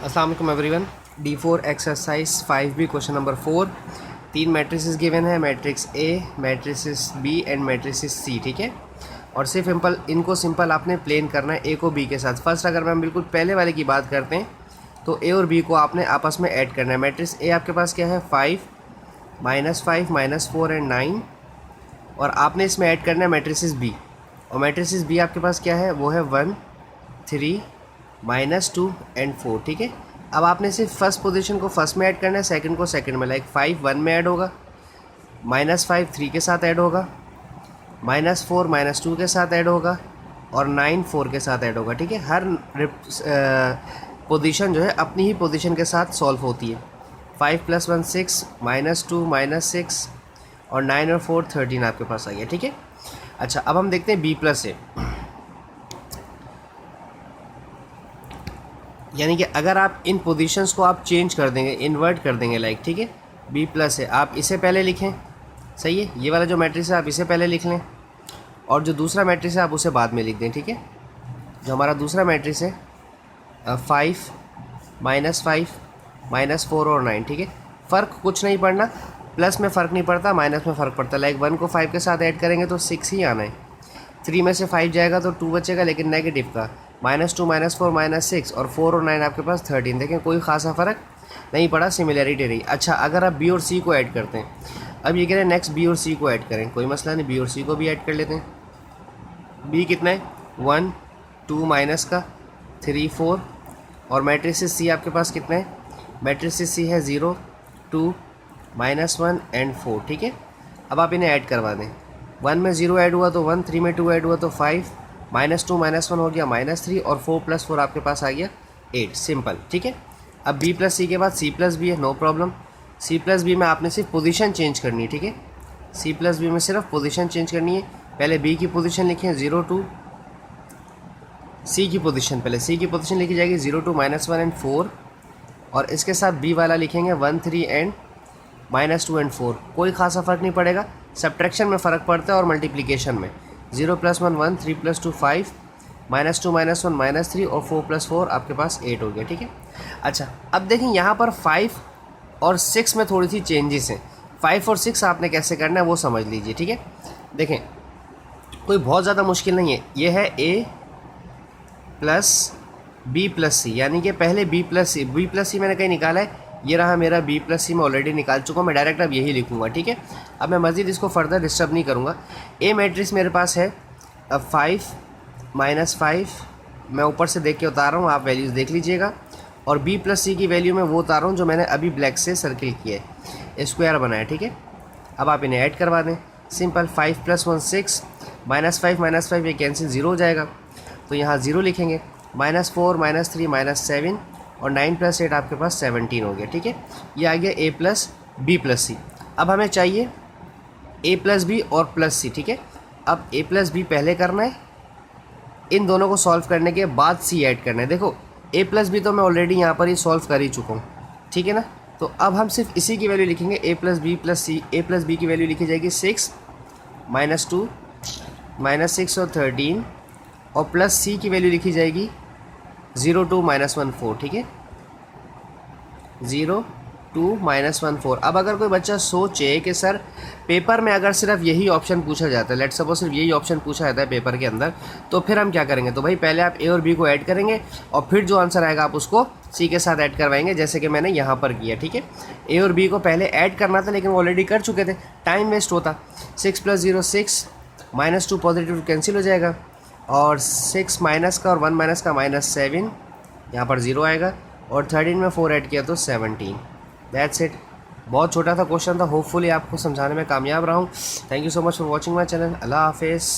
अस्सलाम वालेकुम everyone. D4 exercise 5B question number 4। 3 matrices given है, matrix A, matrices B and matrices C. ठीक है, और सिर्फ इनको सिंपल आपने प्लेन करना है ए को बी के साथ। फर्स्ट अगर हम बिल्कुल पहले वाले की बात करते हैं तो ए और बी को आपने आपस में ऐड करना है। मैट्रिक्स ए आपके पास क्या है 5 -5 -4 एंड 9, और आपने इसमें ऐड करना है मैट्रिसेस बी, और मैट्रिसेस बी आपके पास क्या है वो है 1 3 -2 एंड 4। ठीक है, अब आपने सिर्फ फर्स्ट पोजीशन को फर्स्ट में ऐड करना है, सेकंड को सेकंड में। लाइक 5 1 में ऐड होगा, -5 3 के साथ ऐड होगा, -4 -2 के साथ ऐड होगा, और 9 4 के साथ ऐड होगा। ठीक है, हर पोजीशन जो है अपनी ही पोजीशन के साथ सॉल्व होती है। 5 + 1 6, -2 -6, और 9 और 4 13 आपके पास आ गया। ठीक है, अच्छा अब हम देखते हैं बी प्लस ए, यानी कि अगर आप इन पोजीशंस को आप चेंज कर देंगे, इन्वर्ट कर देंगे लाइक। ठीक है, बी प्लस है आप इसे पहले लिखें, सही है, ये वाला जो मैट्रिक्स है आप इसे पहले लिख लें, और जो दूसरा मैट्रिक्स है आप उसे बाद में लिख दें। ठीक है, जो हमारा दूसरा मैट्रिक्स है 5 -5 -4 और 9। ठीक है, फ़र्क कुछ नहीं पड़ना, प्लस में फ़र्क नहीं पड़ता, माइनस में फ़र्क पड़ता। लाइक 1 को 5 के साथ ऐड करेंगे तो 6 ही आना है, 3 में से 5 जाएगा तो 2 बचेगा, लेकिन नेगेटिव का -2 -4 -6, और 4 और 9 आपके पास 13। देखें कोई खासा फ़र्क नहीं पड़ा, सिमिलरिटी रही। अच्छा अगर आप बी और सी को ऐड करते हैं, अब ये कह रहे हैं नेक्स्ट बी और सी को ऐड करें, कोई मसला नहीं, बी और सी को भी ऐड कर लेते हैं। बी कितना है 1 2 माइनस का 3 4, और मैट्रिक्स सी आपके पास कितना है, मैट्रिक्स सी है 0 2 -1 एंड 4। ठीक है, अब आप इन्हें ऐड करवा दें। 1 में 0 ऐड हुआ तो 1, 3 में 2 ऐड हुआ तो 5, -2 -1 हो गया -3, और 4 + 4 आपके पास आ गया 8। सिंपल। ठीक है, अब बी प्लस सी के बाद सी प्लस बी है, no problem. C plus B में आपने सिर्फ पोजीशन चेंज करनी है। ठीक है, सी प्लस बी में सिर्फ पोजीशन चेंज करनी है। पहले बी की पोजीशन लिखें 0 2, सी की पोजीशन पहले सी की पोजीशन लिखी जाएगी 0 2 -1 एंड 4, और इसके साथ बी वाला लिखेंगे 1 3 एंड -2 एंड 4। कोई खासा फ़र्क नहीं पड़ेगा, सब्ट्रैक्शन में फ़र्क पड़ता है और मल्टीप्लिकेशन में। 0 + 1 1, 3 + 2 5, -2 -1 -3, और 4 + 4 आपके पास 8 हो गया। ठीक है, अच्छा अब देखें यहाँ पर 5 और 6 में थोड़ी सी चेंजेस हैं। 5 और 6 आपने कैसे करना है वो समझ लीजिए। ठीक है, देखें कोई बहुत ज़्यादा मुश्किल नहीं है। ये है a + b + c, यानी कि पहले b + c मैंने कहीं निकाला है, ये रहा मेरा b + c मैं ऑलरेडी निकाल चुका हूँ, मैं डायरेक्ट अब यही लिखूँगा। ठीक है, अब मैं मज़ीद इसको फर्दर डिस्टर्ब नहीं करूँगा। ए मैट्रिक्स मेरे पास है 5 -5, मैं ऊपर से देख के उतार रहा हूँ, आप वैल्यूज़ देख लीजिएगा, और b + c की वैल्यू मैं वो उतार रहा हूँ जो मैंने अभी ब्लैक से सर्किल किया है, स्क्वायर बनाया। ठीक है, अब आप इन्हें ऐड करवा दें, सिंपल। 5 + 1 6, -5 -5 ये कैंसिल 0 हो जाएगा, तो यहाँ 0 लिखेंगे, -4 -3 -7, और 9 + 8 आपके पास 17 हो गया। ठीक है, ये आ गया a + b + c। अब हमें चाहिए a + b और +c। ठीक है, अब a + b पहले करना है, इन दोनों को सॉल्व करने के बाद c ऐड करना है। देखो a + b तो मैं ऑलरेडी यहाँ पर ही सॉल्व कर ही चुका हूँ। ठीक है ना, तो अब हम सिर्फ इसी की वैल्यू लिखेंगे, a + b + c। a + b की वैल्यू लिखी जाएगी 6 -2 -6 और 13, और +c की वैल्यू लिखी जाएगी 0 2 -1 4। ठीक है, 0 2 -1 4। अब अगर कोई बच्चा सोचे कि सर पेपर में अगर सिर्फ यही ऑप्शन पूछा जाता है, लेट्स सपोज सिर्फ यही ऑप्शन पूछा जाता है पेपर के अंदर, तो फिर हम क्या करेंगे? तो भाई पहले आप ए और बी को ऐड करेंगे, और फिर जो आंसर आएगा आप उसको सी के साथ ऐड करवाएंगे, जैसे कि मैंने यहाँ पर किया। ठीक है, ए और बी को पहले ऐड करना था, लेकिन ऑलरेडी कर चुके थे, टाइम वेस्ट होता। 6 + 0 6, -2 पॉजिटिव कैंसिल हो जाएगा, और 6 माइनस का और 1 माइनस का -7, यहाँ पर 0 आएगा, और 13 में 4 ऐड किया तो 17। दैट्स इट, बहुत छोटा सा क्वेश्चन था, होपफुली आपको समझाने में कामयाब रहा हूँ। Thank you so much for watching my channel. अल्लाह हाफिज़।